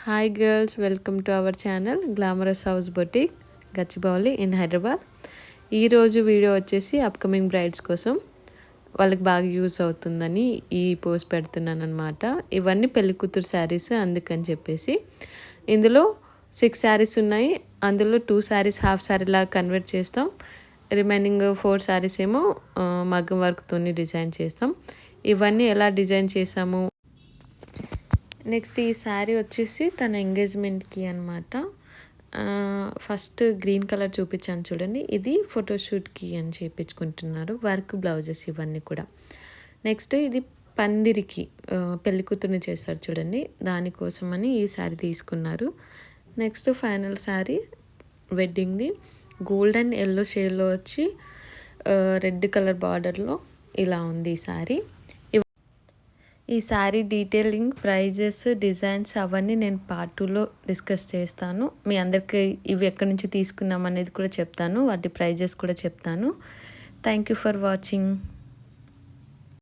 Hi girls, welcome to our channel glamorous house boutique Gachibowli in Hyderabad. ఈరోజు video వచ్చేసి upcoming brides కోసం వాళ్ళకి బాగా యూస్ అవుతుందని ఈ పోస్ట్ పెడుతున్నాను అనమాట. ఇవన్నీ పెళ్ళికూతురు శారీస్, అందుకని చెప్పేసి ఇందులో 6 శారీస్ ఉన్నాయి. అందులో 2 శారీస్ హాఫ్ శారీ లాగా కన్వర్ట్ చేస్తాం. రిమైనింగ్ 4 శారీస్ ఏమో మగ్గం వర్క్తో డిజైన్ చేస్తాం. ఇవన్నీ ఎలా డిజైన్ చేసాము. నెక్స్ట్ ఈ శారీ వచ్చేసి తన ఎంగేజ్మెంట్కి అనమాట. ఫస్ట్ గ్రీన్ కలర్ చూపించాను చూడండి, ఇది ఫోటోషూట్కి అని చేయించుకుంటున్నారు. వర్క్ బ్లౌజెస్ ఇవన్నీ కూడా. నెక్స్ట్ ఇది పందిరికి పెళ్ళికూతుర్ని చేస్తారు చూడండి, దానికోసమని ఈ శారీ తీసుకున్నారు. నెక్స్ట్ ఫైనల్ శారీ వెడ్డింగ్ది గోల్డ్ అండ్ ఎల్లో షేడ్లో వచ్చి రెడ్ కలర్ బార్డర్లో ఇలా ఉంది ఈ శారీ. ఈ శారీ డీటెయిలింగ్, ప్రైజెస్, డిజైన్స్ అవన్నీ నేను పార్ట్ 2లో డిస్కస్ చేస్తాను. మీ అందరికీ ఇవి ఎక్కడి నుంచి తీసుకున్నాం అనేది కూడా చెప్తాను, వాటి ప్రైజెస్ కూడా చెప్తాను. Thank you for watching.